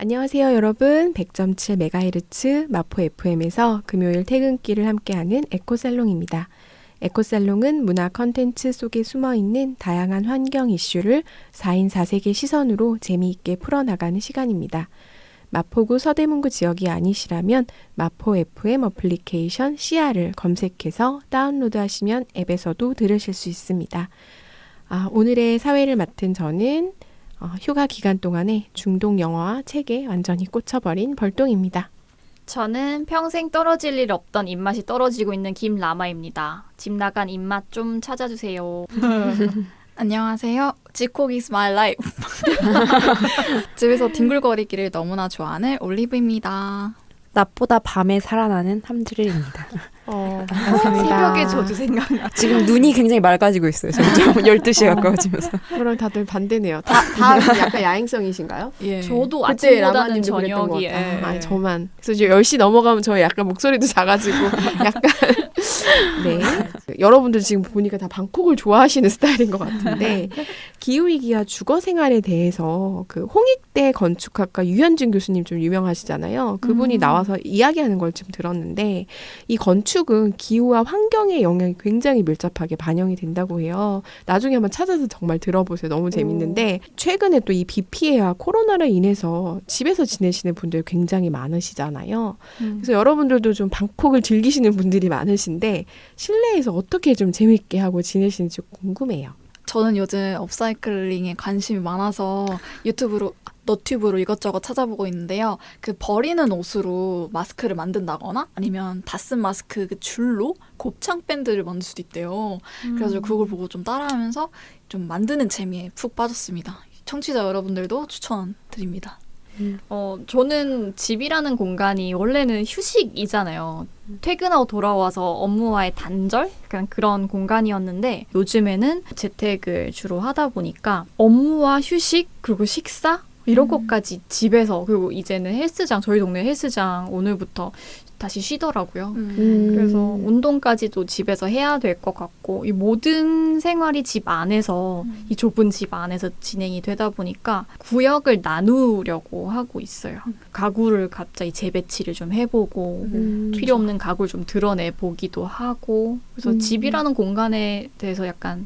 안녕하세요 여러분. 100.7MHz 마포 FM에서 금요일 퇴근길을 함께하는 에코살롱입니다. 에코살롱은 문화 컨텐츠 속에 숨어있는 다양한 환경 이슈를 4인 4색의 시선으로 재미있게 풀어나가는 시간입니다. 마포구 서대문구 지역이 아니시라면 마포 FM 어플리케이션 CR을 검색해서 다운로드하시면 앱에서도 들으실 수 있습니다. 오늘의 사회를 맡은 저는 휴가 기간 동안에 중독 영화와 책에 완전히 꽂혀버린 벌똥입니다. 저는 평생 떨어질 일 없던 입맛이 떨어지고 있는 김라마입니다. 집 나간 입맛 좀 찾아주세요. 안녕하세요. 지콕 is my life. 집에서 뒹굴거리기를 너무나 좋아하는 올리브입니다. 낮보다 밤에 살아나는 함드릴입니다. 반갑습니다. 새벽의 저주 생각나. 지금 눈이 굉장히 맑아지고 있어요. 점점 12시에 가까워지면서. 그럼 다들 반대네요. 다 약간 야행성이신가요? 예. 저도 그때 아침보다는 라마님도 그랬던 것 저녁이. 같아요. 아니, 저만. 그래서 이제 10시 넘어가면 저 약간 목소리도 작아지고 약간 네. 여러분들 지금 보니까 다 방콕을 좋아하시는 스타일인 것 같은데 기후위기와 주거생활에 대해서 그 홍익대 건축학과 유현진 교수님 좀 유명하시잖아요. 그분이 나와서 이야기하는 걸 좀 들었는데 이 건축은 기후와 환경의 영향이 굉장히 밀접하게 반영이 된다고 해요. 나중에 한번 찾아서 정말 들어보세요. 너무 재밌는데 최근에 또 이 비 피해와 코로나로 인해서 집에서 지내시는 분들 굉장히 많으시잖아요. 그래서 여러분들도 좀 방콕을 즐기시는 분들이 많으신데 실내에서 어떻게 좀 재밌게 하고 지내시는지 궁금해요. 저는 요즘 업사이클링에 관심이 많아서 너튜브로 이것저것 찾아보고 있는데요. 그 버리는 옷으로 마스크를 만든다거나 아니면 다 쓴 마스크 그 줄로 곱창 밴드를 만들 수도 있대요. 그래서 그걸 보고 좀 따라하면서 좀 만드는 재미에 푹 빠졌습니다. 청취자 여러분들도 추천드립니다. 저는 집이라는 공간이 원래는 휴식이잖아요. 퇴근하고 돌아와서 업무와의 단절? 약간 그런 공간이었는데 요즘에는 재택을 주로 하다 보니까 업무와 휴식 그리고 식사? 이런 것까지 집에서 그리고 이제는 헬스장 저희 동네 헬스장 오늘부터 다시 쉬더라고요. 그래서 운동까지도 집에서 해야 될 것 같고 이 모든 생활이 집 안에서 이 좁은 집 안에서 진행이 되다 보니까 구역을 나누려고 하고 있어요. 가구를 갑자기 재배치를 좀 해보고 필요 없는 가구를 좀 드러내보기도 하고 그래서 집이라는 공간에 대해서 약간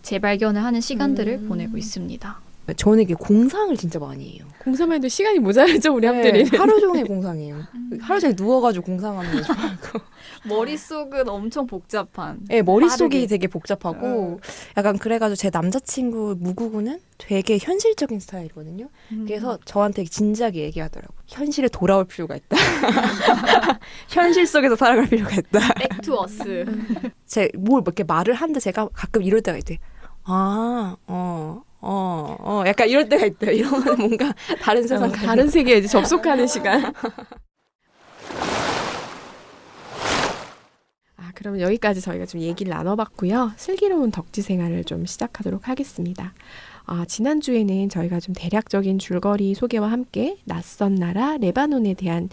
재발견을 하는 시간들을 보내고 있습니다. 저는 이게 공상을 진짜 많이 해요. 공사만 해도 시간이 모자라죠 우리 함들이. 하루 종일 공상해요. 하루 종일 누워가지고 공상하는 거 좋아하고. 머릿속은 엄청 복잡한. 네, 머릿속이 빠르게. 되게 복잡하고 약간 그래가지고 제 남자친구 무구구는 되게 현실적인 스타일이거든요. 그래서 저한테 진지하게 얘기하더라고요. 현실에 돌아올 필요가 있다. 현실 속에서 살아갈 필요가 있다. 백투 어스. 제 뭘 이렇게 말을 하는데 제가 가끔 이럴 때가 있대. 약간 이럴 때가 있대요. 이러면 뭔가 다른 세상 다른 세계에 이제 접속하는 시간. 그러면 여기까지 저희가 좀 얘기를 나눠봤고요. 슬기로운 덕지 생활을 좀 시작하도록 하겠습니다. 지난주에는 저희가 좀 대략적인 줄거리 소개와 함께 낯선 나라 레바논에 대한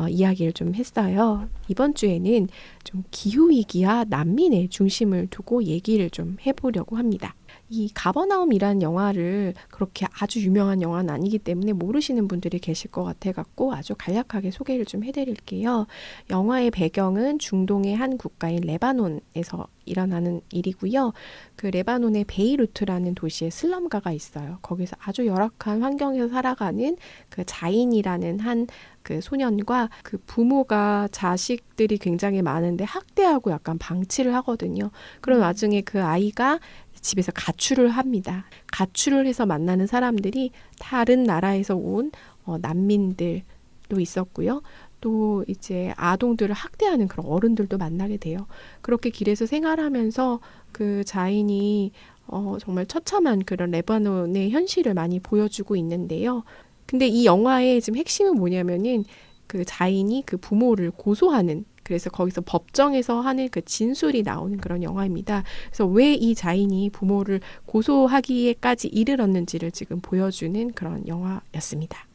이야기를 좀 했어요. 이번 주에는 좀 기후위기와 난민의 중심을 두고 얘기를 좀 해보려고 합니다. 이 가버나움이라는 영화를 그렇게 아주 유명한 영화는 아니기 때문에 모르시는 분들이 계실 것 같아갖고 아주 간략하게 소개를 좀 해드릴게요. 영화의 배경은 중동의 한 국가인 레바논에서 일어나는 일이고요. 그 레바논의 베이루트라는 도시에 슬럼가가 있어요. 거기서 아주 열악한 환경에서 살아가는 그 자인이라는 한 그 소년과 그 부모가 자식들이 굉장히 많은데 학대하고 약간 방치를 하거든요. 그런 와중에 그 아이가 집에서 가출을 합니다. 가출을 해서 만나는 사람들이 다른 나라에서 온 난민들도 있었고요. 또 이제 아동들을 학대하는 그런 어른들도 만나게 돼요. 그렇게 길에서 생활하면서 그 자인이 정말 처참한 그런 레바논의 현실을 많이 보여주고 있는데요. 근데 이 영화의 지금 핵심은 뭐냐면은 그 자인이 그 부모를 고소하는 그래서 거기서 법정에서 하는 그 진술이 나오는 그런 영화입니다. 그래서 왜 이 자인이 부모를 고소하기에까지 이르렀는지를 지금 보여주는 그런 영화였습니다.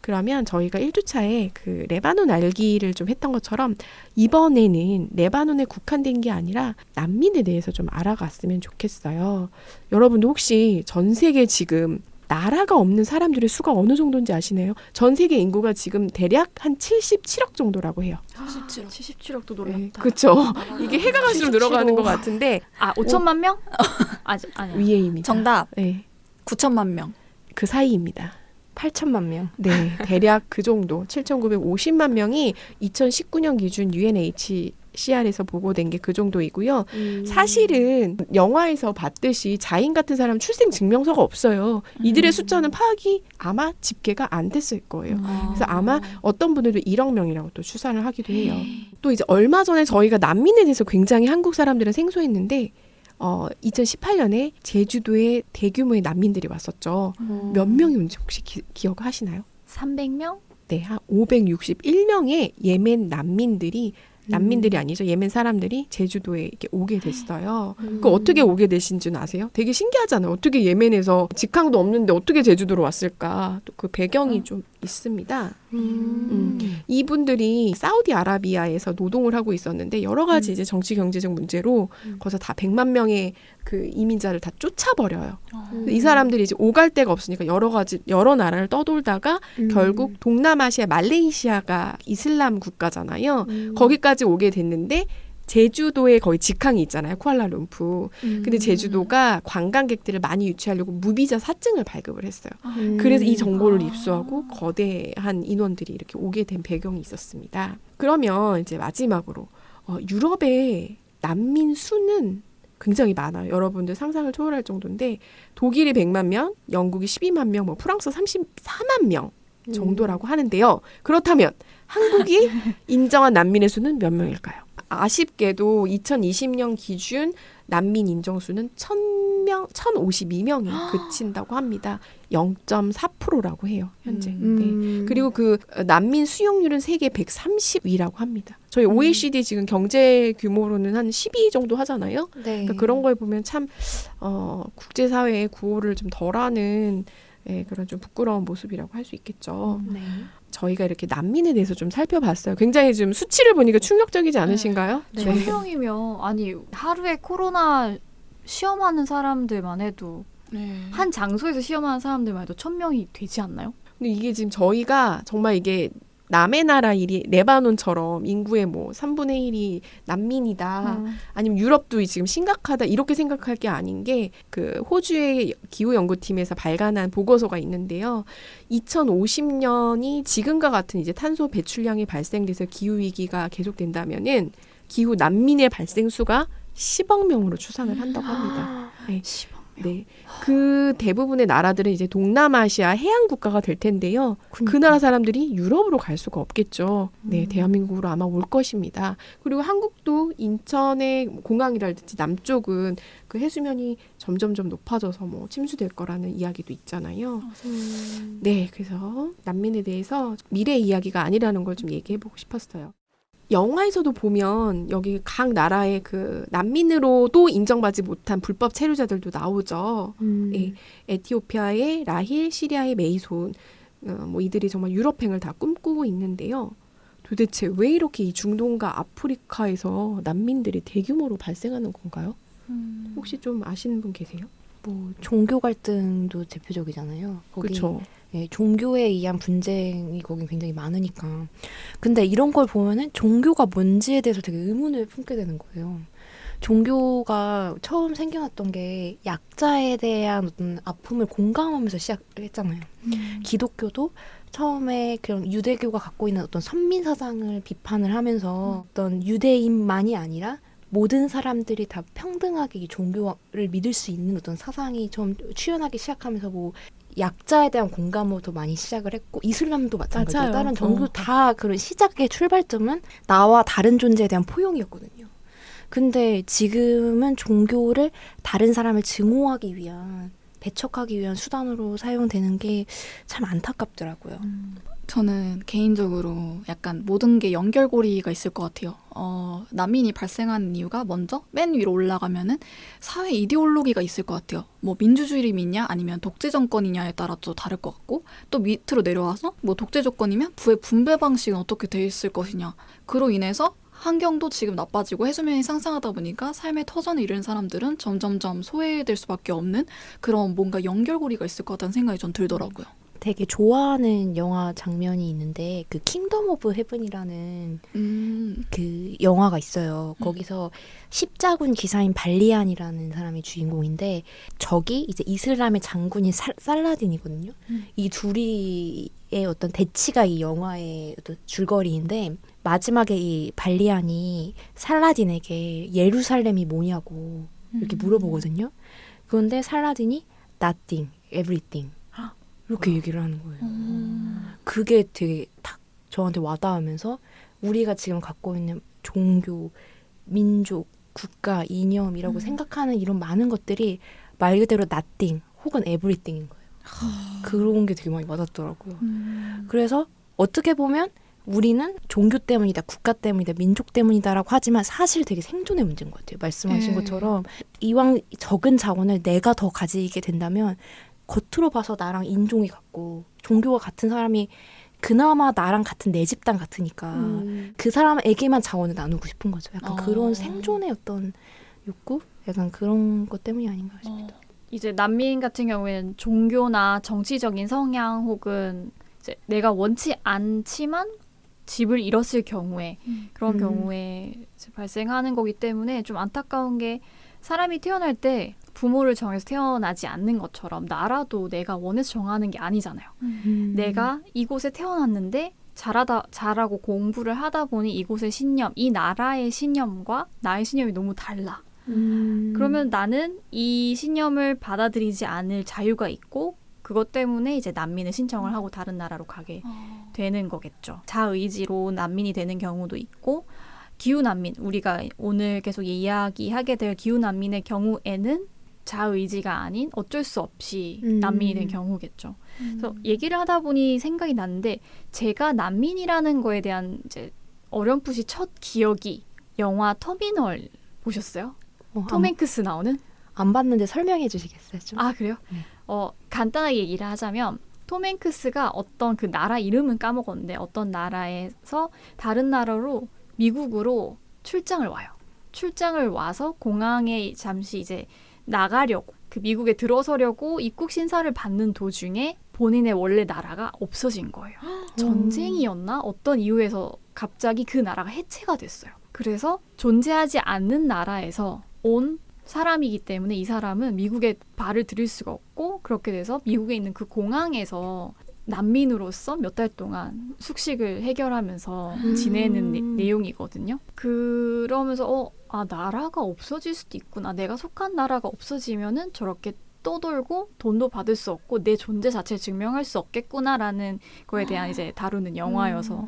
그러면 저희가 1주차에 그 레바논 알기를 좀 했던 것처럼 이번에는 레바논에 국한된 게 아니라 난민에 대해서 좀 알아갔으면 좋겠어요. 여러분도 혹시 전 세계 지금 나라가 없는 사람들의 수가 어느 정도인지 아시나요? 전 세계 인구가 지금 대략 한 77억 정도라고 해요. 77억도 네, 그렇죠. 이게 해가 갈수록 늘어가는 것 같은데 5천만 명? 아니야. 위에입니다. 정답. 네, 9천만 명. 그 사이입니다. 8천만 명. 네, 대략 그 정도 7,950만 명이 2019년 기준 UNHCR에서 보고된 게 그 정도이고요. 사실은 영화에서 봤듯이 자인 같은 사람 출생 증명서가 없어요. 이들의 숫자는 파악이 아마 집계가 안 됐을 거예요. 그래서 아마 어떤 분들도 1억 명이라고 또 추산을 하기도 해요. 또 이제 얼마 전에 저희가 난민에 대해서 굉장히 한국 사람들은 생소했는데 2018년에 제주도에 대규모의 난민들이 왔었죠. 몇 명이 온지 혹시 기억하시나요? 300명? 네, 한 561명의 예멘 난민들이 아니죠. 예멘 사람들이 제주도에 이렇게 오게 됐어요. 그 어떻게 오게 되신 줄 아세요? 되게 신기하잖아요. 어떻게 예멘에서 직항도 없는데 어떻게 제주도로 왔을까? 또 그 배경이 좀 있습니다. 이분들이 사우디아라비아에서 노동을 하고 있었는데 여러 가지 이제 정치 경제적 문제로 거기서 다 100만 명의 그 이민자를 다 쫓아버려요. 이 사람들이 이제 오갈 데가 없으니까 여러 나라를 떠돌다가 결국 동남아시아 말레이시아가 이슬람 국가잖아요. 거기까지 오게 됐는데 제주도에 거의 직항이 있잖아요. 쿠알라룸푸. 근데 제주도가 관광객들을 많이 유치하려고 무비자 사증을 발급을 했어요. 그래서 이 정보를 입수하고 거대한 인원들이 이렇게 오게 된 배경이 있었습니다. 그러면 이제 마지막으로 유럽의 난민 수는 굉장히 많아요. 여러분들 상상을 초월할 정도인데 독일이 100만 명, 영국이 12만 명, 프랑스 34만 명 정도라고 하는데요. 그렇다면 한국이 인정한 난민의 수는 몇 명일까요? 아쉽게도 2020년 기준 난민 인정수는 1,052명에 그친다고 합니다. 0.4%라고 해요, 현재. 네. 그리고 그 난민 수용률은 세계 130위라고 합니다. 저희 OECD 지금 경제 규모로는 한 12 정도 하잖아요. 네. 그러니까 그런 걸 보면 참 국제사회의 구호를 좀 덜하는 그런 좀 부끄러운 모습이라고 할 수 있겠죠. 네. 저희가 이렇게 난민에 대해서 좀 살펴봤어요. 굉장히 좀 수치를 보니까 충격적이지 않으신가요? 네. 1000명이면 아니 하루에 코로나 시험하는 사람들만 해도 한 장소에서 시험하는 사람들만 해도 1000명이 되지 않나요? 근데 이게 지금 저희가 정말 이게 남의 나라 일이 레바논처럼 인구의 3분의 1이 난민이다. 아니면 유럽도 지금 심각하다. 이렇게 생각할 게 아닌 게 그 호주의 기후연구팀에서 발간한 보고서가 있는데요. 2050년이 지금과 같은 이제 탄소 배출량이 발생돼서 기후위기가 계속된다면은 기후 난민의 발생 수가 10억 명으로 추산을 한다고 합니다. 네. 10억 명. 네, 그 대부분의 나라들은 이제 동남아시아 해양 국가가 될 텐데요. 그 나라 사람들이 유럽으로 갈 수가 없겠죠. 네, 대한민국으로 아마 올 것입니다. 그리고 한국도 인천의 공항이라든지 남쪽은 그 해수면이 점점점 높아져서 침수될 거라는 이야기도 있잖아요. 네, 그래서 난민에 대해서 미래 이야기가 아니라는 걸 좀 얘기해보고 싶었어요. 영화에서도 보면 여기 각 나라의 그 난민으로도 인정받지 못한 불법 체류자들도 나오죠. 네, 에티오피아의 라힐, 시리아의 메이손, 이들이 정말 유럽행을 다 꿈꾸고 있는데요. 도대체 왜 이렇게 이 중동과 아프리카에서 난민들이 대규모로 발생하는 건가요? 혹시 좀 아시는 분 계세요? 종교 갈등도 대표적이잖아요. 그렇죠. 예, 종교에 의한 분쟁이 거긴 굉장히 많으니까. 근데 이런 걸 보면은 종교가 뭔지에 대해서 되게 의문을 품게 되는 거예요. 종교가 처음 생겨났던 게 약자에 대한 어떤 아픔을 공감하면서 시작을 했잖아요. 기독교도 처음에 그런 유대교가 갖고 있는 어떤 선민 사상을 비판을 하면서 어떤 유대인만이 아니라 모든 사람들이 다 평등하게 이 종교를 믿을 수 있는 어떤 사상이 좀 출현하기 시작하면서 약자에 대한 공감으로도 많이 시작을 했고 이슬람도 마찬가지로 맞아요. 다른 종교 다 그런 시작의 출발점은 나와 다른 존재에 대한 포용이었거든요. 근데 지금은 종교를 다른 사람을 증오하기 위한 배척하기 위한 수단으로 사용되는 게 참 안타깝더라고요. 저는 개인적으로 약간 모든 게 연결고리가 있을 것 같아요. 난민이 발생하는 이유가 먼저 맨 위로 올라가면은 사회 이데올로기가 있을 것 같아요. 민주주의를 믿냐 아니면 독재 정권이냐에 따라 또 다를 것 같고 또 밑으로 내려와서 독재 정권이면 부의 분배 방식은 어떻게 돼 있을 것이냐. 그로 인해서 환경도 지금 나빠지고 해수면이 상승하다 보니까 삶의 터전을 잃은 사람들은 점점점 소외될 수밖에 없는 그런 뭔가 연결고리가 있을 것 같다는 생각이 전 들더라고요. 되게 좋아하는 영화 장면이 있는데 그 킹덤 오브 헤븐이라는 그 영화가 있어요. 거기서 십자군 기사인 발리안이라는 사람이 주인공인데 적이 이제 이슬람의 장군인 살라딘이거든요. 이 둘이의 어떤 대치가 이 영화의 어떤 줄거리인데 마지막에 이 발리안이 살라딘에게 예루살렘이 뭐냐고 이렇게 물어보거든요. 그런데 살라딘이 nothing, everything 이렇게 얘기를 하는 거예요. 그게 되게 딱 저한테 와닿으면서 우리가 지금 갖고 있는 종교, 민족, 국가, 이념이라고 생각하는 이런 많은 것들이 말 그대로 nothing 혹은 everything인 거예요. 그런 게 되게 많이 와닿더라고요. 그래서 어떻게 보면 우리는 종교 때문이다, 국가 때문이다, 민족 때문이다라고 하지만 사실 되게 생존의 문제인 것 같아요. 말씀하신 것처럼 이왕 적은 자원을 내가 더 가지게 된다면 겉으로 봐서 나랑 인종이 같고 종교가 같은 사람이 그나마 나랑 같은 내 집단 같으니까 그 사람에게만 자원을 나누고 싶은 거죠. 약간 그런 생존의 어떤 욕구? 약간 그런 것 때문이 아닌가 싶습니다. 이제 난민 같은 경우에는 종교나 정치적인 성향 혹은 이제 내가 원치 않지만 집을 잃었을 경우에 그런 경우에 이제 발생하는 거기 때문에 좀 안타까운 게 사람이 태어날 때 부모를 정해서 태어나지 않는 것처럼 나라도 내가 원해서 정하는 게 아니잖아요. 내가 이곳에 태어났는데 잘하고 공부를 하다 보니 이곳의 신념, 이 나라의 신념과 나의 신념이 너무 달라. 그러면 나는 이 신념을 받아들이지 않을 자유가 있고 그것 때문에 이제 난민을 신청을 하고 다른 나라로 가게 되는 거겠죠. 자의지로 난민이 되는 경우도 있고 기후난민, 우리가 오늘 계속 이야기하게 될 기후난민의 경우에는 자의지가 아닌 어쩔 수 없이 난민이 된 경우겠죠. 그래서 얘기를 하다 보니 생각이 났는데 제가 난민이라는 거에 대한 이제 어렴풋이 첫 기억이 영화 터미널 보셨어요? 톰 행크스 나오는? 안 봤는데 설명해 주시겠어요? 좀? 아 그래요? 네. 간단하게 얘기를 하자면 톰 행크스가 어떤 그 나라 이름은 까먹었는데 어떤 나라에서 다른 나라로 미국으로 출장을 와요. 출장을 와서 공항에 잠시 이제 나가려고 그 미국에 들어서려고 입국 심사를 받는 도중에 본인의 원래 나라가 없어진 거예요. 전쟁이었나? 어떤 이유에서 갑자기 그 나라가 해체가 됐어요. 그래서 존재하지 않는 나라에서 온 사람이기 때문에 이 사람은 미국에 발을 들일 수가 없고 그렇게 돼서 미국에 있는 그 공항에서 난민으로서 몇 달 동안 숙식을 해결하면서 지내는 내용이거든요. 그러면서 나라가 없어질 수도 있구나. 내가 속한 나라가 없어지면은 저렇게 떠돌고 돈도 받을 수 없고 내 존재 자체를 증명할 수 없겠구나라는 거에 대한 이제 다루는 영화여서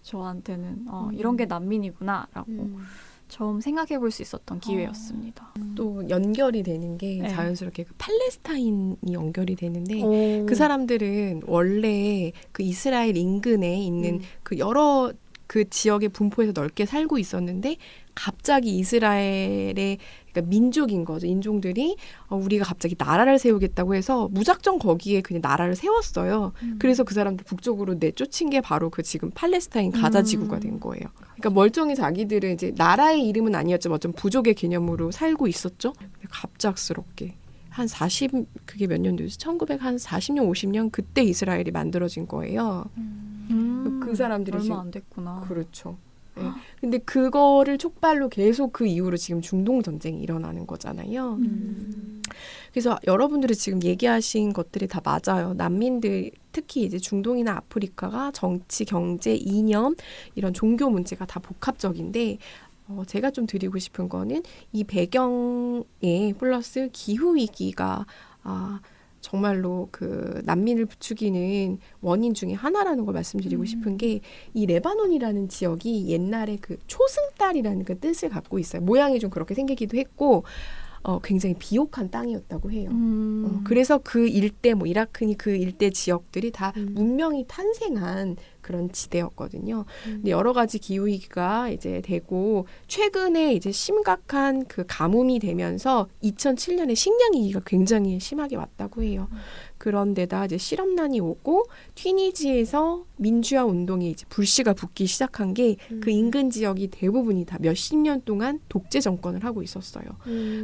저한테는 이런 게 난민이구나라고 처음 생각해 볼 수 있었던 기회였습니다. 또 연결이 되는 게 네. 자연스럽게 그 팔레스타인이 연결이 되는데 그 사람들은 원래 그 이스라엘 인근에 있는 그 여러 그 지역의 분포에서 넓게 살고 있었는데 갑자기 이스라엘의 그러니까 민족인 거죠. 인종들이 우리가 갑자기 나라를 세우겠다고 해서 무작정 거기에 그냥 나라를 세웠어요. 그래서 그 사람들 북쪽으로 내쫓은 게 바로 그 지금 팔레스타인 가자 지구가 된 거예요. 그러니까 멀쩡히 자기들은 이제 나라의 이름은 아니었지만 어떤 부족의 개념으로 살고 있었죠. 근데 갑작스럽게 한 40, 그게 몇 년도였지? 1940년, 50년 그때 이스라엘이 만들어진 거예요. 그 사람들이 얼마 지금 안 됐구나. 그렇죠. 네. 근데 그거를 촉발로 계속 그 이후로 지금 중동 전쟁이 일어나는 거잖아요. 그래서 여러분들이 지금 얘기하신 것들이 다 맞아요. 난민들 특히 이제 중동이나 아프리카가 정치, 경제, 이념 이런 종교 문제가 다 복합적인데 제가 좀 드리고 싶은 거는 이 배경에 플러스 기후 위기가 정말로 그 난민을 부추기는 원인 중에 하나라는 걸 말씀드리고 싶은 게 이 레바논이라는 지역이 옛날에 그 초승달이라는 그 뜻을 갖고 있어요. 모양이 좀 그렇게 생기기도 했고 굉장히 비옥한 땅이었다고 해요. 그래서 그 일대 뭐 이라크니 그 일대 지역들이 다 문명이 탄생한 그런 지대였거든요. 근데 여러 가지 기후 위기가 이제 되고 최근에 이제 심각한 그 가뭄이 되면서 2007년에 식량 위기가 굉장히 심하게 왔다고 해요. 그런 데다 이제 실업난이 오고 튀니지에서 민주화 운동에 이제 불씨가 붙기 시작한 게 그 인근 지역이 대부분이 다 몇십 년 동안 독재 정권을 하고 있었어요.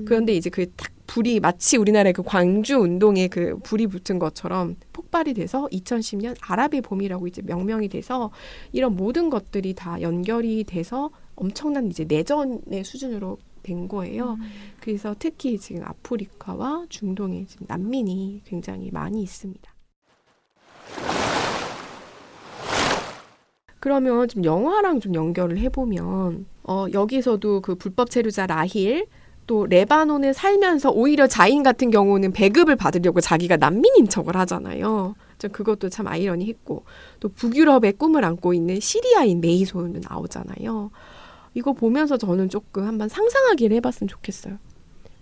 그런데 이제 그 딱 불이 마치 우리나라의 그 광주 운동에 그 불이 붙은 것처럼 폭발이 돼서 2010년 아랍의 봄이라고 이제 명명이 돼서 이런 모든 것들이 다 연결이 돼서 엄청난 이제 내전의 수준으로 된 거예요. 그래서 특히 지금 아프리카와 중동에 지금 난민이 굉장히 많이 있습니다. 그러면 좀 영화랑 좀 연결을 해보면 여기서도 그 불법 체류자 라힐 또 레바논에 살면서 오히려 자인 같은 경우는 배급을 받으려고 자기가 난민인 척을 하잖아요. 좀 그것도 참 아이러니했고 또 북유럽의 꿈을 안고 있는 시리아인 메이소는 나오잖아요. 이거 보면서 저는 조금 한번 상상하기를 해봤으면 좋겠어요.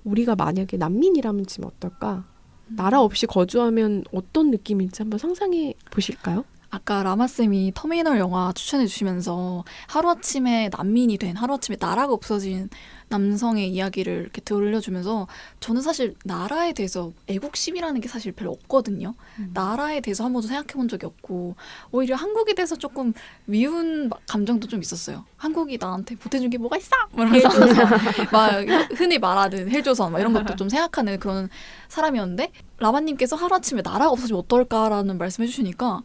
우리가 만약에 난민이라면 지금 어떨까? 나라 없이 거주하면 어떤 느낌일지 한번 상상해 보실까요? 아까 라마쌤이 터미널 영화 추천해 주시면서 하루아침에 난민이 된, 하루아침에 나라가 없어진 남성의 이야기를 이렇게 들려주면서 저는 사실 나라에 대해서 애국심이라는 게 사실 별로 없거든요. 나라에 대해서 한 번도 생각해 본 적이 없고 오히려 한국에 대해서 조금 미운 감정도 좀 있었어요. 한국이 나한테 보태준 게 뭐가 있어? 이러면서 막 흔히 말하는 헬조선 막 이런 것도 좀 생각하는 그런 사람이었는데 라마님께서 하루아침에 나라가 없어지면 어떨까라는 말씀해 주시니까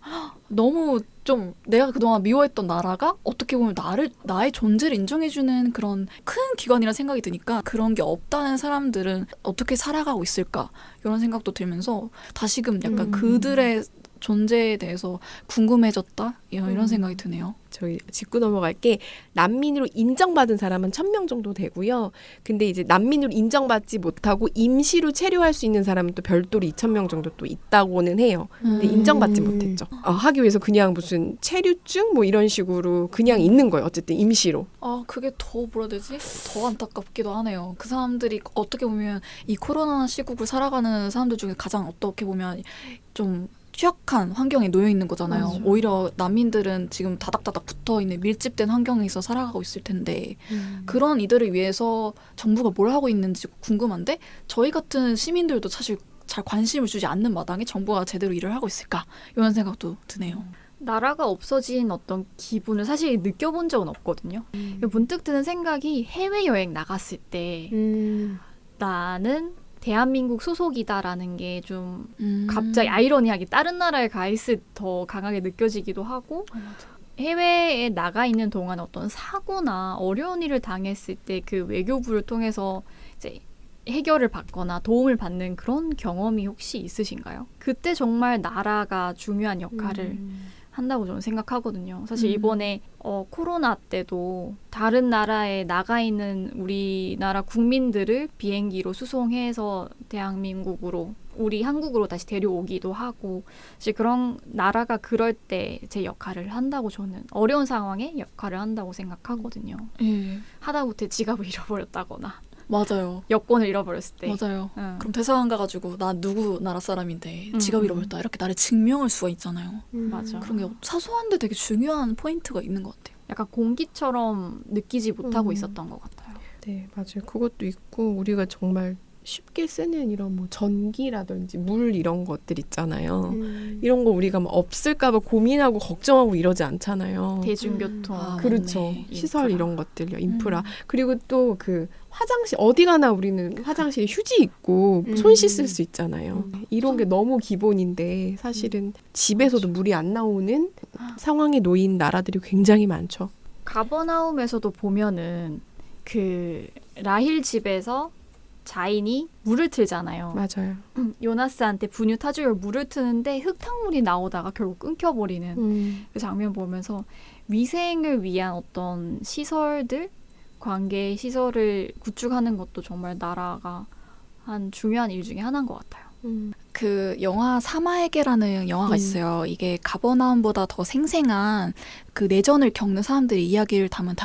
너무 좀 내가 그동안 미워했던 나라가 어떻게 보면 나의 존재를 인정해주는 그런 큰 기관이라는 생각이 드니까 그런 게 없다는 사람들은 어떻게 살아가고 있을까 이런 생각도 들면서 다시금 약간 그들의 존재에 대해서 궁금해졌다 이런 생각이 드네요. 저희 짚고 넘어갈게 난민으로 인정받은 사람은 1,000명 정도 되고요. 근데 이제 난민으로 인정받지 못하고 임시로 체류할 수 있는 사람은 또 별도로 2,000명 정도 또 있다고는 해요. 근데 인정받지 못했죠. 하기 위해서 그냥 무슨 체류증 뭐 이런 식으로 그냥 있는 거예요. 어쨌든 임시로. 아 그게 더 뭐라 해야 되지? 더 안타깝기도 하네요. 그 사람들이 어떻게 보면 이 코로나 시국을 살아가는 사람들 중에 가장 어떻게 보면 좀 취약한 환경에 놓여 있는 거잖아요. 맞아. 오히려 난민들은 지금 다닥다닥 붙어 있는 밀집된 환경에서 살아가고 있을 텐데 그런 이들을 위해서 정부가 뭘 하고 있는지 궁금한데 저희 같은 시민들도 사실 잘 관심을 주지 않는 마당에 정부가 제대로 일을 하고 있을까 이런 생각도 드네요. 나라가 없어진 어떤 기분을 사실 느껴본 적은 없거든요. 문득 드는 생각이 해외여행 나갔을 때 나는 대한민국 소속이다라는 게 좀 갑자기 아이러니하게 다른 나라에 가 있을 더 강하게 느껴지기도 하고 해외에 나가 있는 동안 어떤 사고나 어려운 일을 당했을 때 그 외교부를 통해서 이제 해결을 받거나 도움을 받는 그런 경험이 혹시 있으신가요? 그때 정말 나라가 중요한 역할을 한다고 저는 생각하거든요. 사실 이번에 코로나 때도 다른 나라에 나가 있는 우리나라 국민들을 비행기로 수송해서 대한민국으로 우리 한국으로 다시 데려오기도 하고 사실 그런 나라가 그럴 때 제 역할을 한다고 저는 어려운 상황에 역할을 한다고 생각하거든요. 예, 하다못해 지갑을 잃어버렸다거나 맞아요. 여권을 잃어버렸을 때 맞아요. 응. 그럼 대사관 가가지고 나 누구 나라 사람인데 지갑 잃어버렸다 이렇게 나를 증명할 수가 있잖아요. 맞아. 그런 게 사소한데 되게 중요한 포인트가 있는 것 같아요. 약간 공기처럼 느끼지 못하고 있었던 것 같아요. 네, 맞아요. 그것도 있고 우리가 정말 쉽게 쓰는 이런 뭐 전기라든지 물 이런 것들 있잖아요. 이런 거 우리가 뭐 없을까 봐 고민하고 걱정하고 이러지 않잖아요. 대중교통, 그렇죠. 맞네. 시설 인프라. 이런 것들요. 인프라. 그리고 또 그 화장실 어디 가나 우리는 화장실에 휴지 있고 손 씻을 수 있잖아요. 이런 게 너무 기본인데 사실은 집에서도 물이 안 나오는 상황에 놓인 나라들이 굉장히 많죠. 가버나움에서도 보면은 그 라힐 집에서 자인이 물을 틀잖아요. 맞아요. 요나스한테 분유 타주려 물을 트는데 흙탕물이 나오다가 결국 끊겨버리는 그 장면 보면서 위생을 위한 어떤 시설들, 관계 시설을 구축하는 것도 정말 나라가 한 중요한 일 중에 하나인 것 같아요. 그 영화 사마에게라는 영화가 있어요. 이게 가버나움보다 더 생생한 그 내전을 겪는 사람들의 이야기를 담은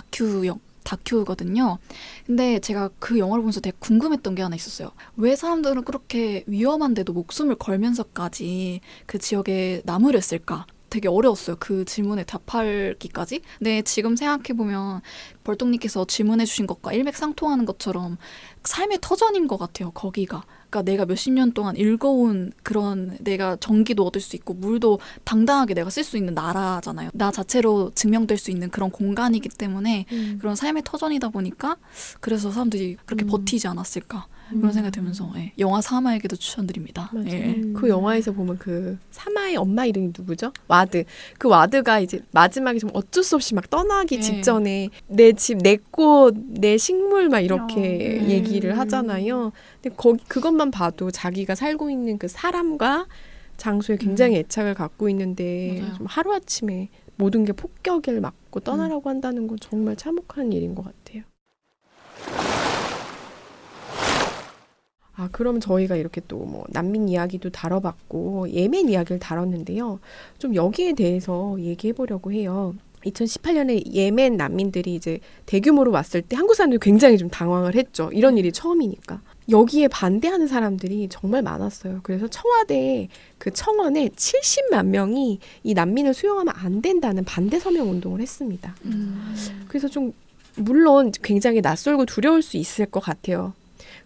다큐거든요. 근데 제가 그 영화를 보면서 되게 궁금했던 게 하나 있었어요. 왜 사람들은 그렇게 위험한데도 목숨을 걸면서까지 그 지역에 남으렸을까? 되게 어려웠어요. 그 질문에 답하기까지. 근데 지금 생각해보면 벌떡님께서 질문해 주신 것과 일맥상통하는 것처럼 삶의 터전인 것 같아요. 거기가. 그러니까 내가 몇십 년 동안 읽어온 그런 내가 전기도 얻을 수 있고 물도 당당하게 내가 쓸 수 있는 나라잖아요. 나 자체로 증명될 수 있는 그런 공간이기 때문에 그런 삶의 터전이다 보니까 그래서 사람들이 그렇게 버티지 않았을까 그런 생각이 들면서 예, 영화 사마에게도 추천드립니다. 맞아요. 예. 그 영화에서 보면 그 사마의 엄마 이름이 누구죠? 와드. 그 와드가 이제 마지막에 좀 어쩔 수 없이 막 떠나기 네. 직전에 내 집, 내 꽃, 내 식물 막 이렇게 네. 얘기를 하잖아요. 근데 그것만 봐도 자기가 살고 있는 그 사람과 장소에 굉장히 애착을 갖고 있는데 맞아요. 좀 하루아침에 모든 게 폭격을 맞고 떠나라고 한다는 건 정말 참혹한 일인 것 같아요. 아, 그럼 저희가 이렇게 또 뭐 난민 이야기도 다뤄봤고 예멘 이야기를 다뤘는데요. 좀 여기에 대해서 얘기해 보려고 해요. 2018년에 예멘 난민들이 이제 대규모로 왔을 때 한국 사람들이 굉장히 좀 당황을 했죠. 이런 일이 처음이니까. 여기에 반대하는 사람들이 정말 많았어요. 그래서 청와대 그 청원에 70만 명이 이 난민을 수용하면 안 된다는 반대 서명 운동을 했습니다. 그래서 좀 물론 굉장히 낯설고 두려울 수 있을 것 같아요.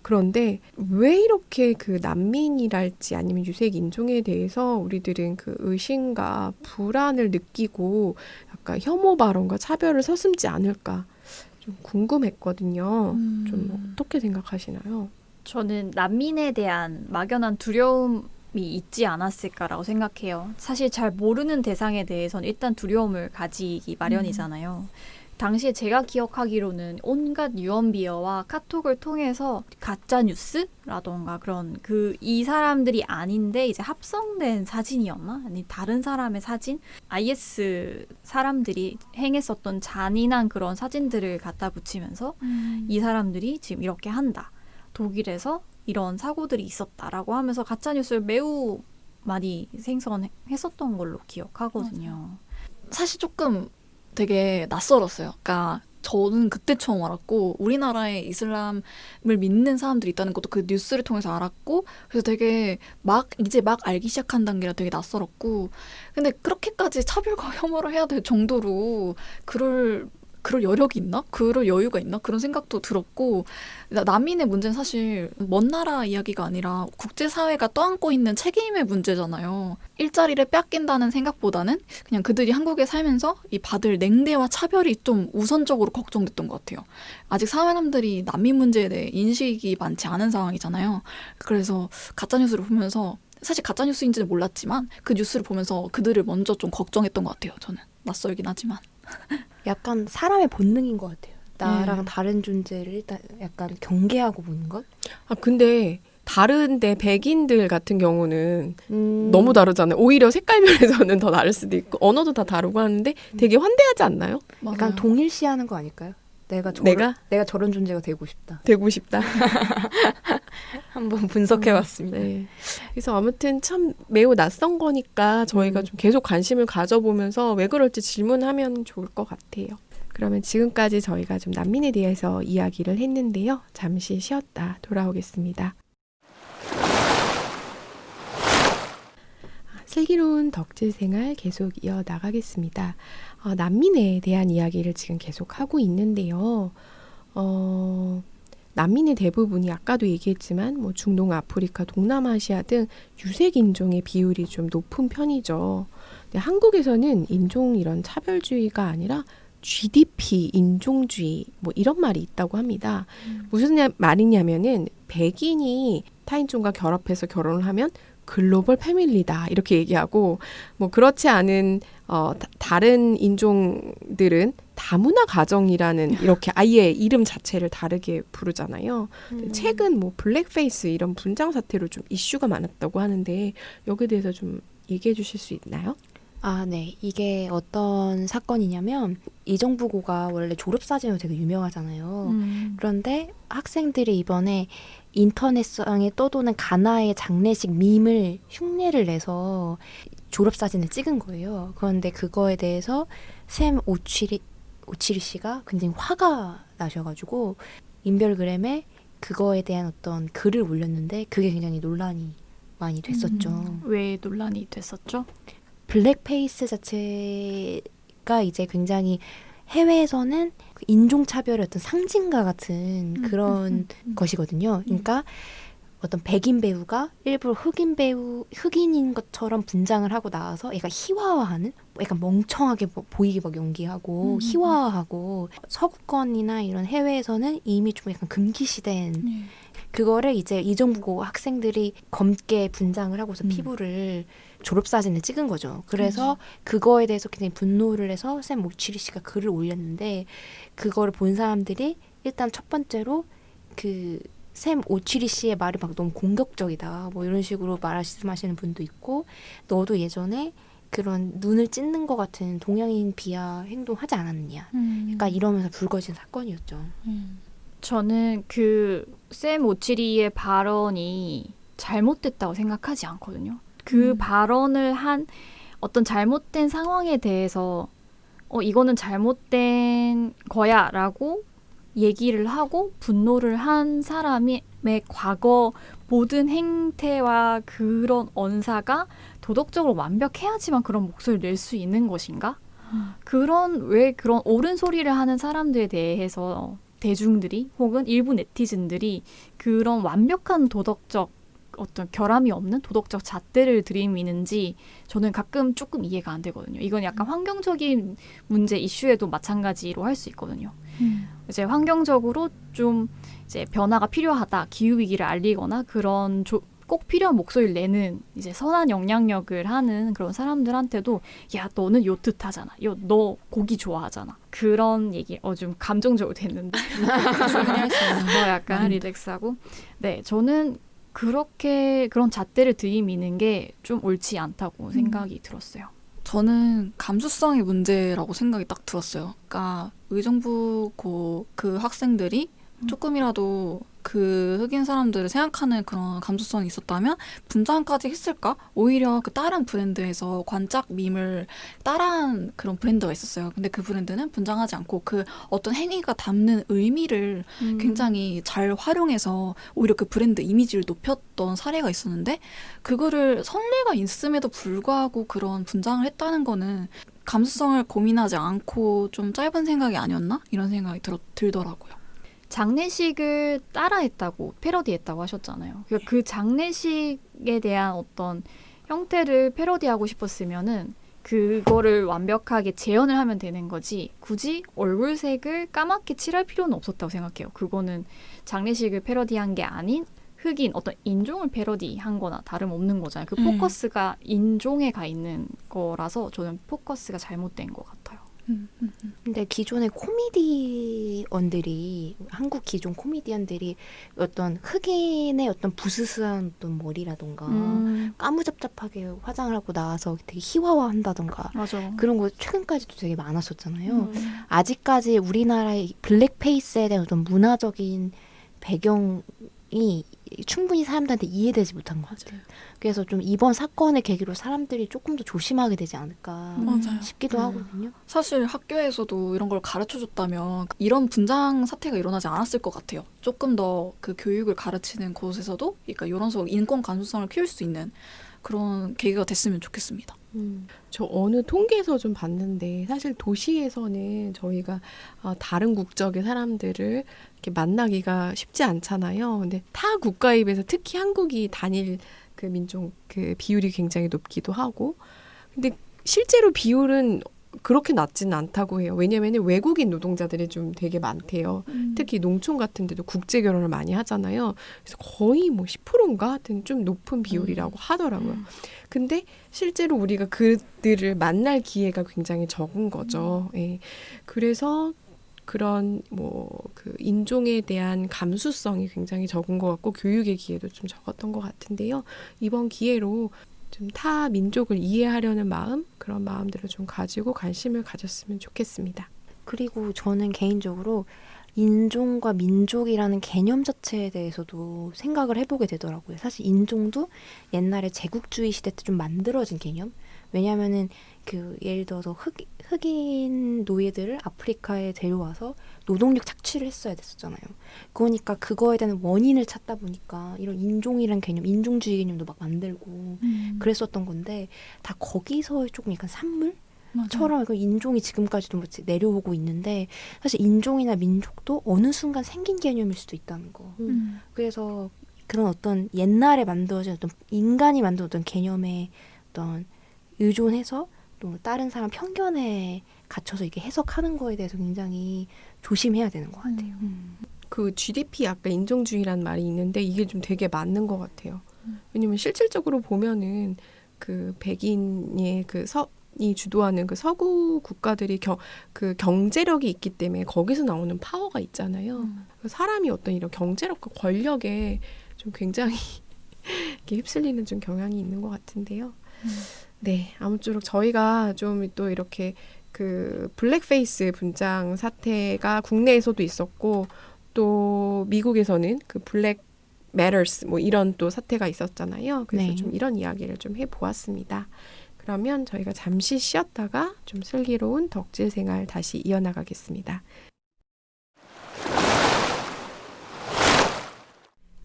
그런데 왜 이렇게 그 난민이랄지 아니면 유색 인종에 대해서 우리들은 그 의심과 불안을 느끼고 약간 혐오 발언과 차별을 서슴지 않을까 좀 궁금했거든요. 좀 어떻게 생각하시나요? 저는 난민에 대한 막연한 두려움이 있지 않았을까라고 생각해요. 사실 잘 모르는 대상에 대해서는 일단 두려움을 가지기 마련이잖아요. 당시에 제가 기억하기로는 온갖 유언비어와 카톡을 통해서 가짜 뉴스라던가 그런 이 사람들이 아닌데 이제 합성된 사진이었나? 아니 다른 사람의 사진? IS 사람들이 행했었던 잔인한 그런 사진들을 갖다 붙이면서 이 사람들이 지금 이렇게 한다. 독일에서 이런 사고들이 있었다라고 하면서 가짜 뉴스를 매우 많이 생성했었던 걸로 기억하거든요. 사실 조금 되게 낯설었어요. 그러니까 저는 그때 처음 알았고 우리나라에 이슬람을 믿는 사람들이 있다는 것도 그 뉴스를 통해서 알았고 그래서 되게 이제 막 알기 시작한 단계라 되게 낯설었고 근데 그렇게까지 차별과 혐오를 해야 될 정도로 그럴 여력이 있나? 그럴 여유가 있나? 그런 생각도 들었고 난민의 문제는 사실 먼 나라 이야기가 아니라 국제사회가 떠안고 있는 책임의 문제잖아요. 일자리를 뺏긴다는 생각보다는 그냥 그들이 한국에 살면서 이 받을 냉대와 차별이 좀 우선적으로 걱정됐던 것 같아요. 아직 사람들이 난민 문제에 대해 인식이 많지 않은 상황이잖아요. 그래서 가짜뉴스를 보면서 사실 가짜뉴스인지는 몰랐지만 그 뉴스를 보면서 그들을 먼저 좀 걱정했던 것 같아요. 저는 낯설긴 하지만. 약간 사람의 본능인 것 같아요. 나랑 다른 존재를 일단 약간 경계하고 보는 것? 아, 근데 다른데 백인들 같은 경우는 너무 다르잖아요. 오히려 색깔별에서는 더 다를 수도 있고 언어도 다 다르고 하는데 되게 환대하지 않나요? 약간 맞아요. 동일시하는 거 아닐까요? 내가 저런 존재가 되고 싶다. 되고 싶다. 한번 분석해봤습니다. 네. 그래서 아무튼 참 매우 낯선 거니까 저희가 좀 계속 관심을 가져보면서 왜 그럴지 질문하면 좋을 것 같아요. 그러면 지금까지 저희가 좀 난민에 대해서 이야기를 했는데요. 잠시 쉬었다 돌아오겠습니다. 슬기로운 덕질 생활 계속 이어나가겠습니다. 난민에 대한 이야기를 지금 계속 하고 있는데요. 난민의 대부분이 아까도 얘기했지만 뭐 중동, 아프리카, 동남아시아 등 유색 인종의 비율이 좀 높은 편이죠. 근데 한국에서는 인종 이런 차별주의가 아니라 GDP, 인종주의 뭐 이런 말이 있다고 합니다. 무슨 말이냐면은 백인이 타인종과 결합해서 결혼을 하면 글로벌 패밀리다 이렇게 얘기하고 뭐 그렇지 않은 다른 인종들은 다문화 가정이라는 이렇게 아예 이름 자체를 다르게 부르잖아요. 최근 뭐 블랙페이스 이런 분장 사태로 좀 이슈가 많았다고 하는데 여기에 대해서 좀 얘기해 주실 수 있나요? 아, 네. 이게 어떤 사건이냐면 이정부고가 원래 졸업사진으로 되게 유명하잖아요. 그런데 학생들이 이번에 인터넷상에 떠도는 가나의 장례식 밈을 흉내를 내서 졸업사진을 찍은 거예요. 그런데 그거에 대해서 샘 오치리 씨가 굉장히 화가 나셔가지고 인별그램에 그거에 대한 어떤 글을 올렸는데 그게 굉장히 논란이 많이 됐었죠. 왜 논란이 됐었죠? 블랙페이스 자체가 이제 굉장히 해외에서는 인종차별의 어떤 상징과 같은 그런 것이거든요. 그러니까 어떤 백인 배우가 일부러 흑인인 것처럼 분장을 하고 나와서 약간 희화화하는, 약간 멍청하게 보이게 막 연기하고 희화화하고, 서구권이나 이런 해외에서는 이미 좀 약간 금기시된 그거를 이제 이정부고 학생들이 검게 분장을 하고서 피부를 졸업사진을 찍은 거죠. 그래서 그거에 대해서 굉장히 분노를 해서 샘 오치리 씨가 글을 올렸는데, 그거를 본 사람들이 일단 첫 번째로 그 샘 오치리 씨의 말이 막 너무 공격적이다 뭐 이런 식으로 말씀하시는 분도 있고, 너도 예전에 그런 눈을 찢는 것 같은 동양인 비하 행동하지 않았느냐, 그러니까 이러면서 불거진 사건이었죠. 저는 그 샘 오치리의 발언이 잘못됐다고 생각하지 않거든요. 그 발언을 한 어떤 잘못된 상황에 대해서 이거는 잘못된 거야 라고 얘기를 하고 분노를 한 사람의 과거 모든 행태와 그런 언사가 도덕적으로 완벽해야지만 그런 목소리를 낼 수 있는 것인가? 왜 그런 옳은 소리를 하는 사람들에 대해서 대중들이 혹은 일부 네티즌들이 그런 완벽한 도덕적 어떤 결함이 없는 도덕적 잣대를 들이미는지 저는 가끔 조금 이해가 안 되거든요. 이건 약간 환경적인 문제 이슈에도 마찬가지로 할 수 있거든요. 이제 환경적으로 좀 이제 변화가 필요하다, 기후 위기를 알리거나 그런 꼭 필요한 목소리를 내는 이제 선한 영향력을 하는 그런 사람들한테도 야 너는 요트 타잖아, 너 고기 좋아하잖아, 그런 얘기 좀 감정적으로 됐는데 더 약간 릴렉스하고 네 저는 그렇게 그런 잣대를 들이미는 게 좀 옳지 않다고 생각이 들었어요. 저는 감수성의 문제라고 생각이 딱 들었어요. 그러니까 의정부고 그 학생들이 조금이라도 그 흑인 사람들을 생각하는 그런 감수성이 있었다면 분장까지 했을까? 오히려 그 다른 브랜드에서 관짝 밈을 따라한 그런 브랜드가 있었어요. 근데 그 브랜드는 분장하지 않고 그 어떤 행위가 담는 의미를 굉장히 잘 활용해서 오히려 그 브랜드 이미지를 높였던 사례가 있었는데, 그거를 선례가 있음에도 불구하고 그런 분장을 했다는 거는 감수성을 고민하지 않고 좀 짧은 생각이 아니었나? 이런 생각이 들더라고요. 장례식을 따라했다고 패러디했다고 하셨잖아요. 그 장례식에 대한 어떤 형태를 패러디하고 싶었으면은 그거를 완벽하게 재현을 하면 되는 거지 굳이 얼굴색을 까맣게 칠할 필요는 없었다고 생각해요. 그거는 장례식을 패러디한 게 아닌 흑인 어떤 인종을 패러디한 거나 다름없는 거잖아요. 그 포커스가 인종에 가 있는 거라서 저는 포커스가 잘못된 것 같아요. 근데 기존의 코미디언들이, 한국 기존 코미디언들이 어떤 흑인의 어떤 부스스한 어떤 머리라던가 까무잡잡하게 화장을 하고 나와서 되게 희화화한다던가 맞아. 그런 거 최근까지도 되게 많았었잖아요. 아직까지 우리나라의 블랙페이스에 대한 어떤 문화적인 배경이 충분히 사람들한테 이해되지 못한 것 같아요. 그래서 좀 이번 사건을 계기로 사람들이 조금 더 조심하게 되지 않을까 싶기도 하거든요. 사실 학교에서도 이런 걸 가르쳐줬다면 이런 분장 사태가 일어나지 않았을 것 같아요. 조금 더 그 교육을 가르치는 곳에서도 그러니까 이런 식으로 인권 감수성을 키울 수 있는 그런 계기가 됐으면 좋겠습니다. 저 어느 통계에서 좀 봤는데 사실 도시에서는 저희가 다른 국적의 사람들을 이렇게 만나기가 쉽지 않잖아요. 근데 타 국가에 비해서 특히 한국이 단일 그 민족 그 비율이 굉장히 높기도 하고, 근데 실제로 비율은 그렇게 낮지는 않다고 해요. 왜냐하면 외국인 노동자들이 좀 되게 많대요. 특히 농촌 같은 데도 국제 결혼을 많이 하잖아요. 그래서 거의 뭐 10%인가 하여튼 좀 높은 비율이라고 하더라고요. 근데 실제로 우리가 그들을 만날 기회가 굉장히 적은 거죠. 예. 그래서 그런 뭐 그 인종에 대한 감수성이 굉장히 적은 것 같고 교육의 기회도 좀 적었던 것 같은데요. 이번 기회로 좀 타 민족을 이해하려는 마음, 그런 마음들을 좀 가지고 관심을 가졌으면 좋겠습니다. 그리고 저는 개인적으로 인종과 민족이라는 개념 자체에 대해서도 생각을 해보게 되더라고요. 사실 인종도 옛날에 제국주의 시대 때 좀 만들어진 개념? 왜냐면은 그 예를 들어서 흑인 노예들을 아프리카에 데려와서 노동력 착취를 했어야 됐었잖아요. 그러니까 그거에 대한 원인을 찾다 보니까 이런 인종이란 개념, 인종주의 개념도 막 만들고 그랬었던 건데, 다 거기서 조금 약간 산물처럼 인종이 지금까지도 뭐 내려오고 있는데, 사실 인종이나 민족도 어느 순간 생긴 개념일 수도 있다는 거. 그래서 그런 어떤 옛날에 만들어진 어떤 인간이 만든 어떤 개념에 어떤 의존해서 또 다른 사람 편견에 갇혀서 이게 해석하는 거에 대해서 굉장히 조심해야 되는 것 같아요. 그 GDP 아까 인종주의란 말이 있는데 이게 좀 되게 맞는 것 같아요. 왜냐면 실질적으로 보면은 그 백인의 이 주도하는 그 서구 국가들이 그 경제력이 있기 때문에 거기서 나오는 파워가 있잖아요. 그 사람이 어떤 이런 경제력과 권력에 좀 굉장히 이렇게 휩쓸리는 좀 경향이 있는 것 같은데요. 네, 아무쪼록 저희가 좀 또 이렇게 그 블랙페이스 분장 사태가 국내에서도 있었고 또 미국에서는 그 블랙 matters 뭐 이런 또 사태가 있었잖아요. 그래서 네. 좀 이런 이야기를 좀 해보았습니다. 그러면 저희가 잠시 쉬었다가 좀 슬기로운 덕질 생활 다시 이어나가겠습니다.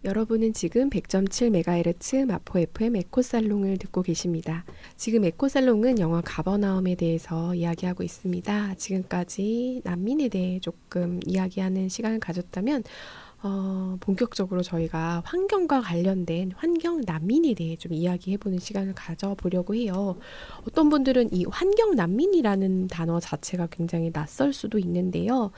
여러분은 지금 100.7MHz 마포 FM 에코살롱을 듣고 계십니다. 지금 에코살롱은 영화 가버나움에 대해서 이야기하고 있습니다. 지금까지 난민에 대해 조금 이야기하는 시간을 가졌다면 본격적으로 저희가 환경과 관련된 환경 난민에 대해 좀 이야기해보는 시간을 가져보려고 해요. 어떤 분들은 이 환경 난민이라는 단어 자체가 굉장히 낯설 수도 있는데요.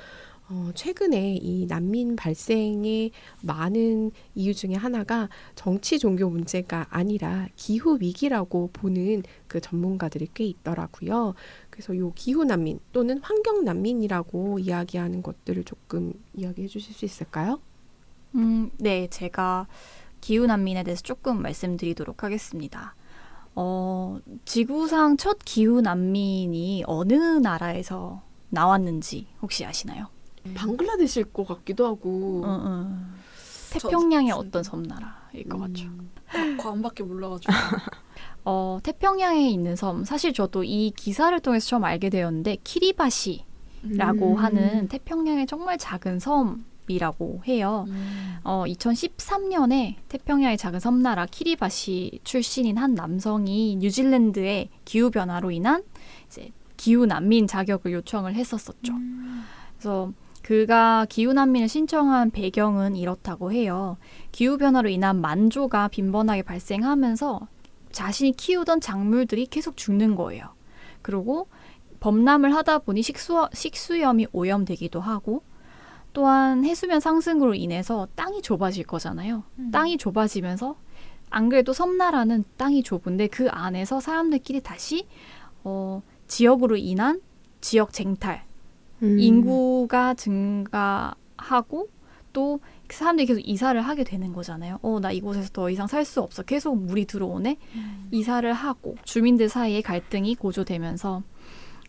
최근에 이 난민 발생의 많은 이유 중에 하나가 정치 종교 문제가 아니라 기후 위기라고 보는 그 전문가들이 꽤 있더라고요. 그래서 요 기후 난민 또는 환경 난민이라고 이야기하는 것들을 조금 이야기해 주실 수 있을까요? 네, 제가 기후난민에 대해서 조금 말씀드리도록 하겠습니다. 지구상 첫 기후난민이 어느 나라에서 나왔는지 혹시 아시나요? 방글라데시일 것 같기도 하고. 태평양의 어떤 섬나라일 것 같죠. 괌밖에 몰라가지고. 태평양에 있는 섬, 사실 저도 이 기사를 통해서 처음 알게 되었는데 키리바시라고 하는 태평양의 정말 작은 섬이라고 해요. 2013년에 태평양의 작은 섬나라 키리바시 출신인 한 남성이 뉴질랜드의 기후변화로 인한 이제 기후난민 자격을 요청을 했었었죠. 그래서 그가 기후난민을 신청한 배경은 이렇다고 해요. 기후변화로 인한 만조가 빈번하게 발생하면서 자신이 키우던 작물들이 계속 죽는 거예요. 그리고 범람을 하다 보니 식수염이 오염되기도 하고 또한 해수면 상승으로 인해서 땅이 좁아질 거잖아요. 땅이 좁아지면서 안 그래도 섬나라는 땅이 좁은데 그 안에서 사람들끼리 다시 지역으로 인한 지역 쟁탈, 인구가 증가하고 또 사람들이 계속 이사를 하게 되는 거잖아요. 나 이곳에서 더 이상 살 수 없어. 계속 물이 들어오네. 이사를 하고 주민들 사이에 갈등이 고조되면서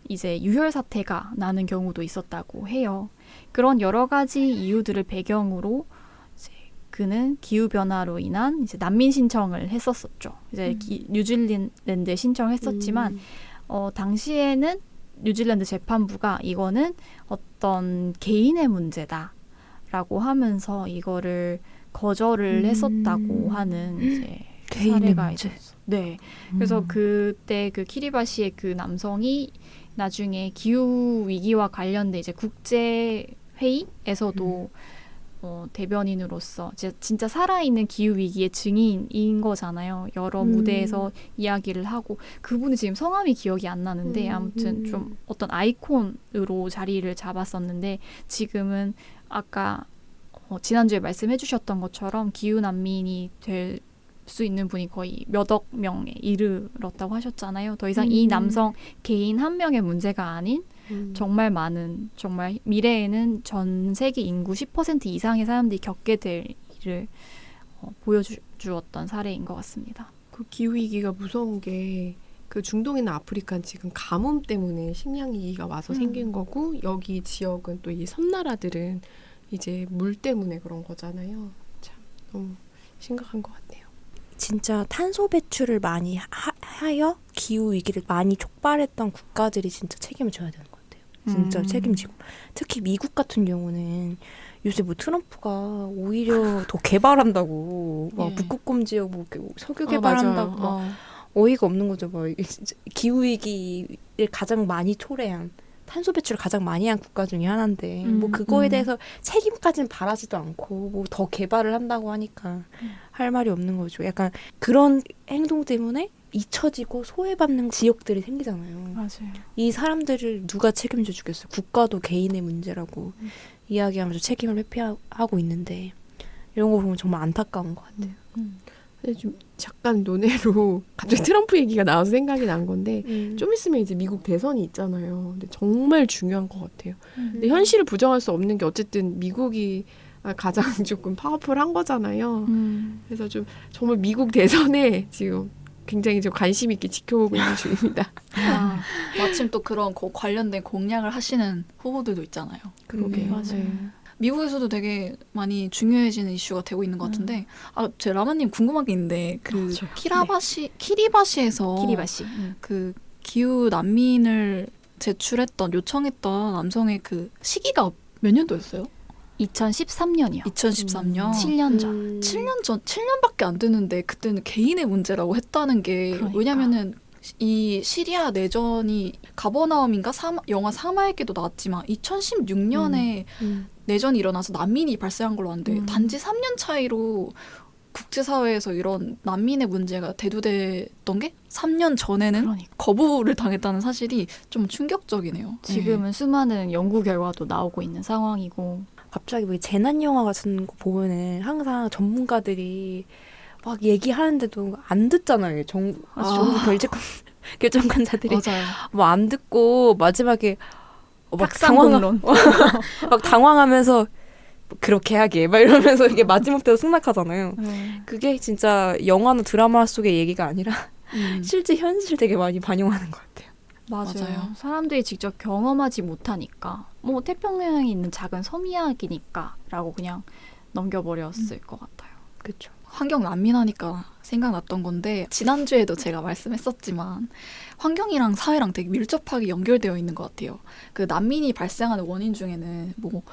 이제 유혈 사태가 나는 경우도 있었다고 해요. 그런 여러 가지 이유들을 배경으로 이제 그는 기후 변화로 인한 이제 난민 신청을 했었었죠. 이제 뉴질랜드에 신청을 했었지만 당시에는 뉴질랜드 재판부가 이거는 어떤 개인의 문제다라고 하면서 이거를 거절을 했었다고 하는 이제 사례가 있었어요. 네. 그래서 그때 그 키리바시의 그 남성이 나중에 기후 위기와 관련된 이제 국제 회의에서도 대변인으로서 진짜 살아있는 기후 위기의 증인인 거잖아요. 여러 무대에서 이야기를 하고 그분이 지금 성함이 기억이 안 나는데 아무튼 좀 어떤 아이콘으로 자리를 잡았었는데 지금은 아까 지난주에 말씀해 주셨던 것처럼 기후 난민이 될 수 있는 분이 거의 몇억 명에 이르렀다고 하셨잖아요. 더 이상 이 남성 개인 한 명의 문제가 아닌 정말 많은, 정말 미래에는 전 세계 인구 10% 이상의 사람들이 겪게 될 일을 보여주었던 사례인 것 같습니다. 그 기후위기가 무서운 게 그 중동이나 아프리카는 지금 가뭄 때문에 식량위기가 와서 생긴 거고 여기 지역은 또 이 섬나라들은 이제 물 때문에 그런 거잖아요. 참 너무 심각한 것 같네요. 진짜 탄소 배출을 많이 하여 기후 위기를 많이 촉발했던 국가들이 진짜 책임을 져야 되는 것 같아요. 진짜 책임지고 특히 미국 같은 경우는 요새 뭐 트럼프가 오히려 더 개발한다고 막 북극곰 지역 뭐 석유 개발한다고 막 어이가 없는 거죠. 막 기후 위기를 가장 많이 초래한 탄소 배출을 가장 많이 한 국가 중에 하나인데 뭐 그거에 대해서 책임까지는 바라지도 않고 뭐 더 개발을 한다고 하니까 할 말이 없는 거죠. 약간 그런 행동 때문에 잊혀지고 소외받는 지역들이 생기잖아요. 맞아요. 이 사람들을 누가 책임져 주겠어요? 국가도 개인의 문제라고 이야기하면서 책임을 회피하고 있는데 이런 거 보면 정말 안타까운 것 같아요. 근데 좀 잠깐 논외로 갑자기 트럼프 얘기가 나와서 생각이 난 건데 좀 있으면 이제 미국 대선이 있잖아요. 근데 정말 중요한 것 같아요. 근데 현실을 부정할 수 없는 게 어쨌든 미국이 가장 조금 파워풀한 거잖아요. 그래서 좀 정말 미국 대선에 지금 굉장히 좀 관심 있게 지켜보고 있는 중입니다. 마침 또 그런 관련된 공약을 하시는 후보들도 있잖아요. 그러게요. 맞아요. 네. 미국에서도 되게 많이 중요해지는 이슈가 되고 있는 것 같은데 제 라마님 궁금한 게 있는데 그 키리바시에서 키리바시. 그 기후 난민을 요청했던 남성의 그 시기가 몇 년도였어요? 2013년이요. 2013년. 7년 전. 7년 전, 7년밖에 안 됐는데 그때는 개인의 문제라고 했다는 게 그러니까. 왜냐면은 이 시리아 내전이 가버나움인가 영화 사마에게도 나왔지만 2016년에 내전이 일어나서 난민이 발생한 걸로 아는데 단지 3년 차이로 국제사회에서 이런 난민의 문제가 대두됐던 게 3년 전에는 그러니까. 거부를 당했다는 사실이 좀 충격적이네요. 지금은 수많은 연구 결과도 나오고 있는 상황이고. 갑자기 뭐 재난 영화 같은 거 보면은 항상 전문가들이 막 얘기하는데도 안 듣잖아요. 정부 결정관자들이 맞아요. 뭐 안 듣고 마지막에 막 탁상공론. 막 당황하면서 그렇게 하게 막 이러면서 이게 마지막 때도 승낙하잖아요. 그게 진짜 영화나 드라마 속의 얘기가 아니라 실제 현실 되게 많이 반영하는 것 같아요. 맞아요. 사람들이 직접 경험하지 못하니까 뭐 태평양에 있는 작은 섬 이야기니까라고 그냥 넘겨버렸을 것 같아요. 그렇죠. 환경 난민하니까 생각났던 건데 지난주에도 제가 말씀했었지만 환경이랑 사회랑 되게 밀접하게 연결되어 있는 것 같아요. 그 난민이 발생하는 원인 중에는 뭐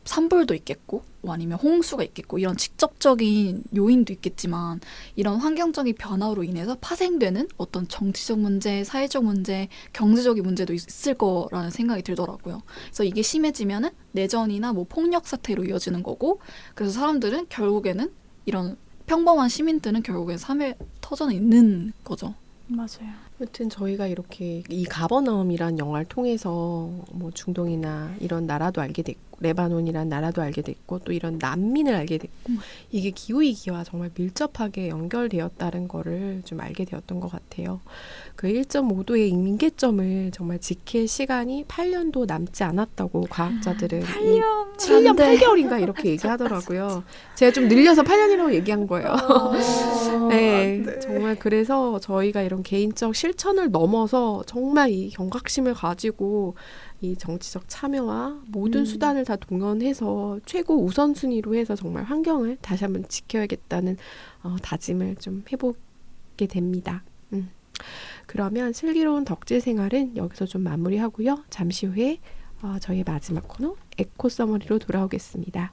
산불도 있겠고 뭐 아니면 홍수가 있겠고 이런 직접적인 요인도 있겠지만 이런 환경적인 변화로 인해서 파생되는 어떤 정치적 문제, 사회적 문제, 경제적인 문제도 있을 거라는 생각이 들더라고요. 그래서 이게 심해지면은 내전이나 뭐 폭력 사태로 이어지는 거고 그래서 사람들은 결국에는 이런 평범한 시민들은 결국엔 삶의 터전에 있는 거죠. 맞아요. 아무튼 저희가 이렇게 이 가버나움이란 영화를 통해서 뭐 중동이나 이런 나라도 알게 됐고 레바논이란 나라도 알게 됐고 또 이런 난민을 알게 됐고 이게 기후위기와 정말 밀접하게 연결되었다는 거를 좀 알게 되었던 것 같아요. 그 1.5도의 임계점을 정말 지킬 시간이 8년도 남지 않았다고 과학자들은 7년 8개월인가 이렇게 얘기하더라고요. 제가 좀 늘려서 8년이라고 얘기한 거예요. 네, 정말 그래서 저희가 이런 개인적 실천을 넘어서 정말 이 경각심을 가지고 이 정치적 참여와 모든 수단을 다 동원해서 최고 우선순위로 해서 정말 환경을 다시 한번 지켜야겠다는 다짐을 좀 해보게 됩니다. 그러면 슬기로운 덕질 생활은 여기서 좀 마무리하고요. 잠시 후에 저희의 마지막 코너 에코 서머리로 돌아오겠습니다.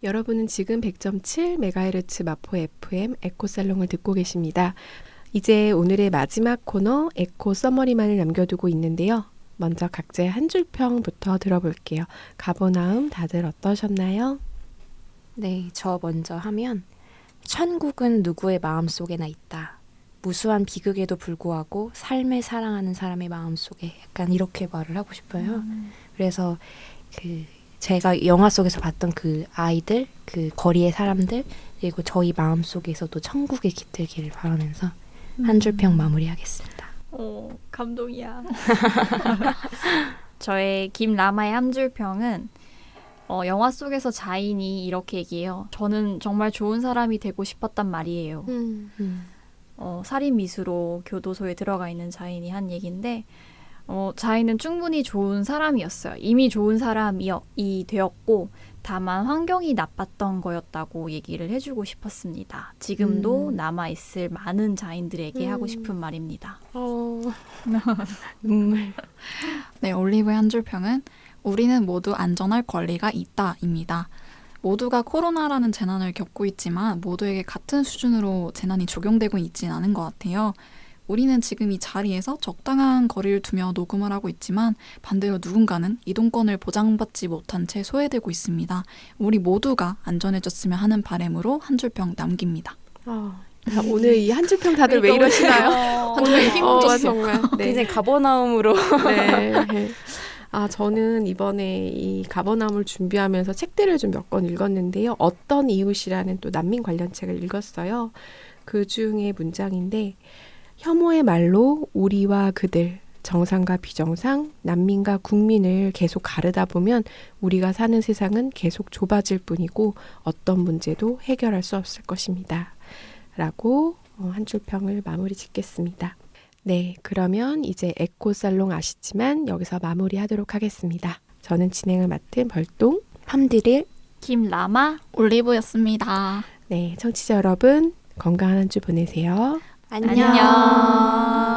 여러분은 지금 100.7MHz 마포 FM 에코살롱을 듣고 계십니다. 이제 오늘의 마지막 코너 에코 서머리만을 남겨두고 있는데요. 먼저 각자의 한 줄 평부터 들어볼게요. 가버나움 다들 어떠셨나요? 네, 저 먼저 하면 천국은 누구의 마음속에나 있다. 무수한 비극에도 불구하고 삶을 사랑하는 사람의 마음속에 약간 이렇게 말을 하고 싶어요. 그래서 제가 영화 속에서 봤던 그 아이들, 그 거리의 사람들, 그리고 저희 마음속에서도 천국에 깃들기를 바라면서 한 줄 평 마무리하겠습니다. 감동이야. 저의 김라마의 한 줄 평은 영화 속에서 자인이 이렇게 얘기해요. 저는 정말 좋은 사람이 되고 싶었단 말이에요. 살인 미수로 교도소에 들어가 있는 자인이 한 얘기인데 자인은 충분히 좋은 사람이었어요. 이미 좋은 사람이 되었고 다만 환경이 나빴던 거였다고 얘기를 해주고 싶었습니다. 지금도 남아있을 많은 자인들에게 하고 싶은 말입니다. 눈물. 네, 올리브의 한 줄 평은 우리는 모두 안전할 권리가 있다입니다. 모두가 코로나라는 재난을 겪고 있지만 모두에게 같은 수준으로 재난이 적용되고 있지는 않은 것 같아요. 우리는 지금 이 자리에서 적당한 거리를 두며 녹음을 하고 있지만 반대로 누군가는 이동권을 보장받지 못한 채 소외되고 있습니다. 우리 모두가 안전해졌으면 하는 바람으로 한 줄평 남깁니다. 오늘 이 한 줄평 다들 왜 이러시나요? 한 줄평 힘 줬어. 정말. 네. 굉장히 가버나움으로 네. 저는 이번에 이 가버나움을 준비하면서 책들을 좀 몇 권 읽었는데요. 어떤 이웃이라는 또 난민 관련 책을 읽었어요. 그 중에 문장인데 혐오의 말로 우리와 그들, 정상과 비정상, 난민과 국민을 계속 가르다 보면 우리가 사는 세상은 계속 좁아질 뿐이고 어떤 문제도 해결할 수 없을 것입니다. 라고 한 줄평을 마무리 짓겠습니다. 네, 그러면 이제 에코살롱 아시지만 여기서 마무리하도록 하겠습니다. 저는 진행을 맡은 벌동, 팜디릴 김라마 올리브였습니다. 네, 청취자 여러분 건강한 한 주 보내세요. 안녕. 안녕.